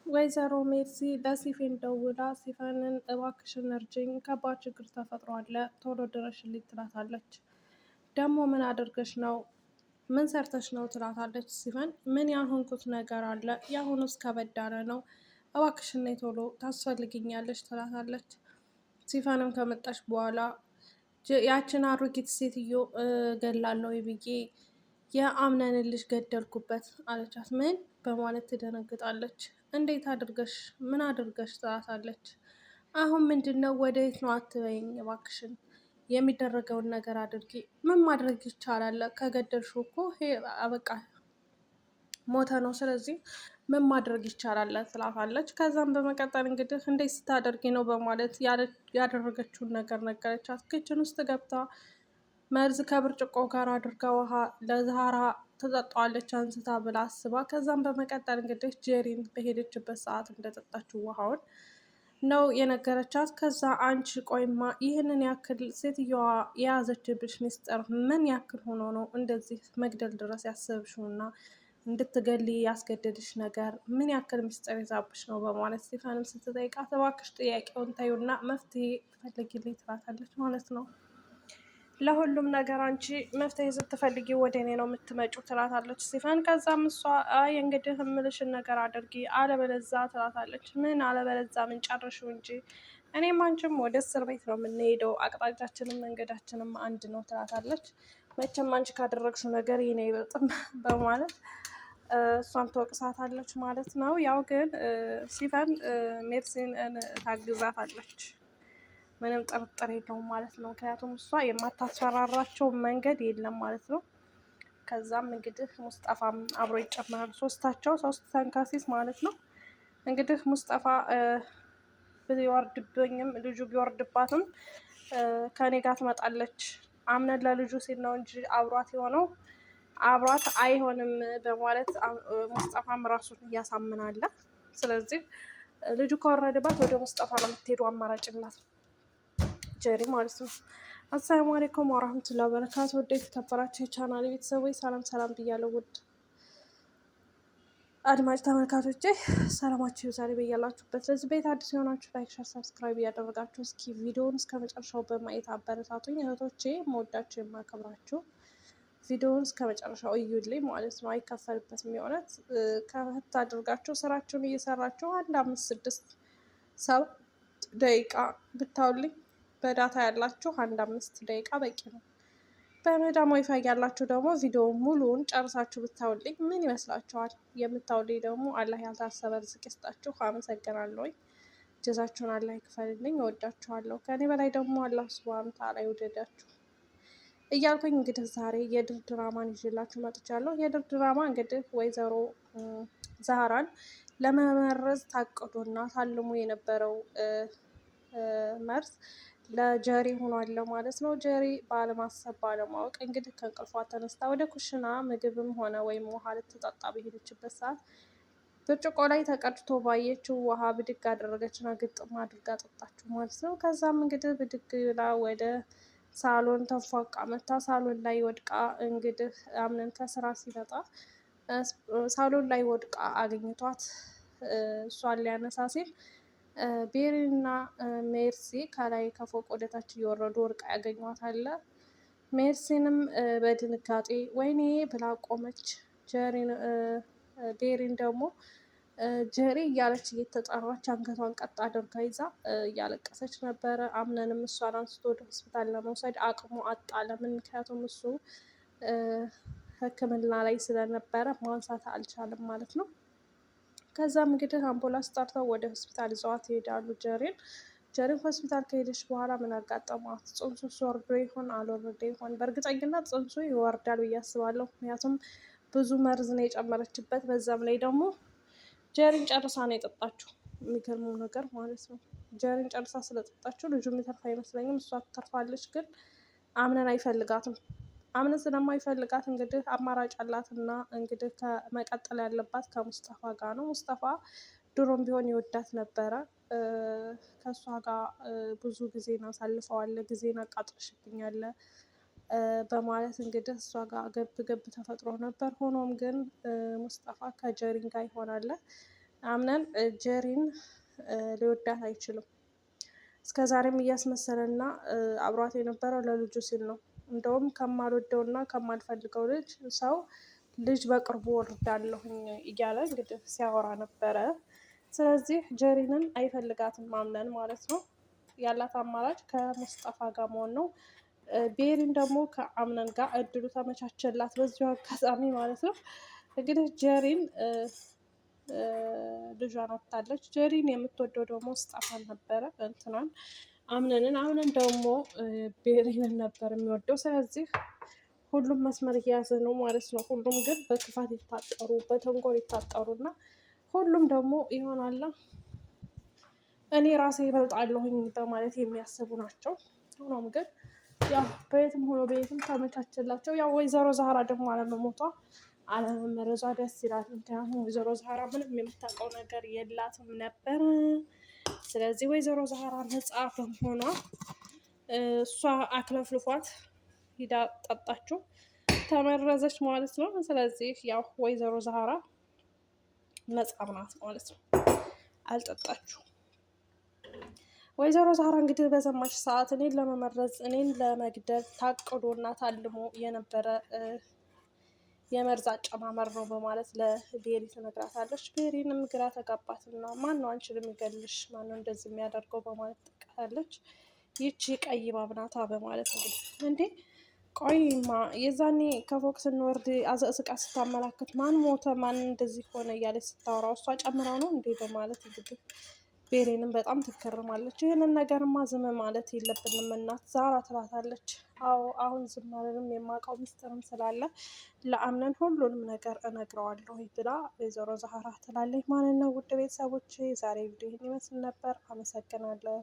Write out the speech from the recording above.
ወይዘሮ ሜርሲ ለሲፌን ደውላ ሲፈንን እባክሽን እርጅኝ፣ ከባድ ችግር ተፈጥሯል፣ ቶሎ ድረሽልኝ ትላታለች። ደግሞ ምን አድርገሽ ነው? ምን ሰርተሽ ነው ትላታለች። ሲፈን ምን ያልሆንኩት ነገር አለ? የአሁኑስ ከበድ ያለ ነው። እባክሽን ነይ ቶሎ ታስፈልግኛለች ትላታለች። ሲፈንም ከመጣች በኋላ ያችን አሮጊት ሴትዮ ገላለሁ ብዬ የአምነንን ልጅ ገደልኩበት አለቻት። ምን በማለት ትደነግጣለች። እንዴት አድርገሽ ምን አድርገሽ ትላታለች። አሁን ምንድን ነው ወደ የት ነው አትበይኝ እባክሽን፣ የሚደረገውን ነገር አድርጊ። ምን ማድረግ ይቻላል? ከገደልሽው እኮ በቃ ሞተ ነው። ስለዚህ ምን ማድረግ ይቻላል ትላታለች። ከዛም በመቀጠል እንግዲህ እንዴት ስታደርጊ ነው በማለት ያደረገችውን ነገር ነገረቻት። ክችን ውስጥ ገብታ መርዝ ከብርጭቆ ጋር አድርጋ ውሃ ለዛራ ትጠጣዋለች አንስታ ብላ አስባ። ከዛም በመቀጠል እንግዲህ ጄሪን በሄደችበት ሰዓት እንደጠጣችው ውሃውን ነው የነገረቻት። ከዛ አንቺ ቆይማ ይህንን ያክል ሴትየዋ የያዘችብሽ ሚስጥር ምን ያክል ሆኖ ነው እንደዚህ መግደል ድረስ ያሰብሽውና እንድትገሊ ያስገደድሽ ነገር ምን ያክል ሚስጥር ይዛብሽ ነው በማለት ስቴፋንም ስትጠይቃት እባክሽ ጥያቄውን ታዩና መፍትሄ ፈልጊልኝ ትላታለች ማለት ነው። ለሁሉም ነገር አንቺ መፍትሄ ስትፈልጊ ወደ እኔ ነው የምትመጪው ትላታለች ስቴፋን። ከዛም እሷ አይ እንግዲህ እምልሽን ነገር አድርጊ አለበለዛ ትላታለች። ምን አለበለዛ ምን ጨርሽው እንጂ እኔም አንቺም ወደ እስር ቤት ነው የምንሄደው፣ አቅጣጫችንም መንገዳችንም አንድ ነው ትላታለች። መቼም አንቺ ካደረግሽው ነገር ይሄን አይበልጥም በማለት እሷን ትወቅሳታለች ማለት ነው። ያው ግን ሲፈን ሜርሲን ታግዛታለች፣ ምንም ጥርጥር የለውም ማለት ነው። ምክንያቱም እሷ የማታስፈራራቸው መንገድ የለም ማለት ነው። ከዛም እንግዲህ ሙስጠፋም አብሮ ይጨመራል። ሶስት ተንካሲስ ማለት ነው። እንግዲህ ሙስጠፋ ቢወርድብኝም ልጁ ቢወርድባትም ከኔ ጋር ትመጣለች፣ አምነን ለልጁ ሲል ነው እንጂ አብሯት የሆነው አብሯት አይሆንም በማለት ሙስጠፋም ራሱን እያሳምናለ። ስለዚህ ልጁ ከወረደባት ወደ ሙስጠፋ ነው የምትሄዱ፣ አማራጭ ላት ጀሪ ማለት ነው። አሰላሙ አለይኩም ወራህመቱላሂ ወበረካቱ። ውድ የተከበራችሁ የቻናል ቤተሰቦች ሰላም ሰላም ብያለሁ። ውድ አድማጭ ተመልካቾቼ ሰላማችሁ ይብዛልኝ በያላችሁበት። ለዚህ ቤት አዲስ የሆናችሁ ላይክ፣ ሸር፣ ሰብስክራይብ እያደረጋችሁ እስኪ ቪዲዮውን እስከ መጨረሻው በማየት አበረታቱኝ እህቶቼ፣ መወዳችሁ የማከብራችሁ። ቪዲዮውን እስከ መጨረሻው እዩልኝ ማለት ነው፣ አይከፈልበትም። የእውነት ከፈት አድርጋችሁ ስራችሁን እየሰራችሁ 1፣ 5፣ 6፣ 7 ደቂቃ ብታውልኝ በዳታ ያላችሁ 1፣ 5 ደቂቃ በቂ ነው። በመዳም ዋይፋይ ያላችሁ ደግሞ ቪዲዮ ሙሉውን ጨርሳችሁ ብታውልኝ ምን ይመስላችኋል? የምታውልኝ ደግሞ አላህ ያልታሰበ ርዝቅ ይስጣችሁ። አመሰግናለሁ። ጀዛችሁን አላህ ይክፈልልኝ። እወዳችኋለሁ። ከኔ በላይ ደግሞ አላህ ሱብሃነሁ ወተዓላ ይውደዳችሁ እያልኩኝ እንግዲህ ዛሬ የድር ድራማን ይዤላችሁ መጥቻለሁ። የድር ድራማ እንግዲህ ወይዘሮ ዛህራን ለመመረዝ ታቅዶና ታልሞ የነበረው መርዝ ለጀሪ ሆኗል ማለት ነው። ጀሪ ባለማሰብ ባለማወቅ እንግዲህ ከእንቅልፏ ተነስታ ወደ ኩሽና ምግብም ሆነ ወይም ውሃ ልትጠጣ በሄደችበት ሰዓት ብርጭቆ ላይ ተቀድቶ ባየችው ውሃ ብድግ አደረገችና ግጥም አድርጋ ጠጣችሁ ማለት ነው። ከዛም እንግዲህ ብድግ ብላ ወደ ሳሎን ተፏቃ መታ ሳሎን ላይ ወድቃ እንግዲህ አምነን ከስራ ሲመጣ ሳሎን ላይ ወድቃ አግኝቷት እሷን ሊያነሳ ሲል ቤሪና ሜርሲ ከላይ ከፎቅ ወደታች እየወረዱ ወርቃ ያገኟታል። ሜርሲንም በድንጋጤ ወይኔ ብላ ቆመች። ቤሪን ደግሞ ጀሪ እያለች እየተጠራች አንገቷን ቀጥ አድርጋ ይዛ እያለቀሰች ነበረ። አምነንም እሷን አንስቶ ወደ ሆስፒታል ለመውሰድ አቅሙ አጣ። ለምን? ምክንያቱም እሱ ሕክምና ላይ ስለነበረ ማንሳት አልቻለም ማለት ነው። ከዛም እንግዲህ አምቡላንስ ጠርተው ወደ ሆስፒታል ይዘዋት ይሄዳሉ። ጀሪን ሆስፒታል ከሄደች በኋላ ምን አጋጠሟት? ጽንሱ ወርዶ ይሆን አልወረደ ይሆን? በእርግጠኝነት ጽንሱ ይወርዳል ብዬ አስባለሁ። ምክንያቱም ብዙ መርዝ ነው የጨመረችበት። በዛም ላይ ደግሞ ጀሪን ጨርሳ ነው የጠጣችው። የሚገርመው ነገር ማለት ነው ጀሪን ጨርሳ ስለጠጣችው ልጁ የሚተርፍ አይመስለኝም። እሷ ትተርፋለች፣ ግን አምነን አይፈልጋትም። አምነን ስለማይፈልጋት እንግዲህ አማራጭ አላትና እንግዲህ ከመቀጠል ያለባት ከሙስጠፋ ጋር ነው። ሙስጠፋ ድሮም ቢሆን ይወዳት ነበረ። ከእሷ ጋር ብዙ ጊዜን አሳልፈዋል። ጊዜን አቃጥለሽብኛል በማለት እንግዲህ እሷ ጋር ገብ ተፈጥሮ ነበር። ሆኖም ግን ሙስጠፋ ከጀሪን ጋር ይሆናል። አምነን ጀሪን ሊወዳት አይችልም። እስከ ዛሬም እያስመሰለና አብሯት የነበረው ለልጁ ሲል ነው። እንደውም ከማልወደውና ከማልፈልገው ሰው ልጅ በቅርቡ ወልዳለሁኝ እያለ እንግዲህ ሲያወራ ነበረ። ስለዚህ ጀሪንን አይፈልጋትም አምነን ማለት ነው። ያላት አማራጭ ከሙስጠፋ ጋር መሆን ነው። ቤሪን ደግሞ ከአምነን ጋር እድሉ ተመቻቸላት በዚሁ አጋጣሚ ማለት ነው። እንግዲህ ጀሪን ልጇን ወጥታለች። ጀሪን የምትወደው ደግሞ ሙስጠፋን ነበረ እንትናን አምነንን። አምነን ደግሞ ቤሪንን ነበር የሚወደው። ስለዚህ ሁሉም መስመር እየያዘ ነው ማለት ነው። ሁሉም ግን በክፋት የታጠሩ በተንኮል የታጠሩ እና ሁሉም ደግሞ ይሆናላ እኔ ራሴ ይበልጣለሁኝ በማለት የሚያስቡ ናቸው። ሆኖም ግን ያው በየትም ሆኖ በየትም ተመቻችላቸው። ያው ወይዘሮ ዛህራ ደግሞ አለመሞቷ አለመመረዟ ደስ ይላል። ምክንያቱም ወይዘሮ ዛህራ ምንም የምታውቀው ነገር የላትም ነበር። ስለዚህ ወይዘሮ ዛህራ ነጻ በመሆኗ እሷ አክለፍልፏት ሂዳ ጠጣችው፣ ተመረዘች ማለት ነው። ስለዚህ ያው ወይዘሮ ዛህራ ነጻ ናት ማለት ነው፣ አልጠጣችው። ወይዘሮ ዛህራ እንግዲህ በሰማች ሰዓት እኔን ለመመረዝ እኔን ለመግደል ታቅዶና ታልሞ የነበረ የመርዝ አጨማመር ነው በማለት ለቤሪ ትነግራታለች። ቤሪንም ግራ ተጋባትና ማን ነው አንቺን የሚገልሽ? ማን ነው እንደዚህ የሚያደርገው? በማለት ትጠይቃታለች። ይቺ ቀይ እባብ ናታ በማለት እንግዲህ እንዴ ቆይማ የዛኔ ከፎቅ ስንወርድ አዘቅዝቃ ስታመላክት ማን ሞተ ማን እንደዚህ ሆነ እያለች ስታወራው እሷ ጨምራው ነው እንዴ በማለት እንግዲህ ቤሬንም በጣም ትገርማለች። ይህንን ነገርማ ዝም ማለት የለብንም እናት ዛራ ትላታለች። አዎ አሁን ዝም አልልም፣ የማውቀው ሚስጥርም ስላለ ለአምነን ሁሉንም ነገር እነግረዋለሁ ብላ ወይዘሮ ዛህራ ትላለች ማለት ነው። ውድ ቤተሰቦች ዛሬ ቪዲዮ ይህን ይመስል ነበር። አመሰግናለሁ።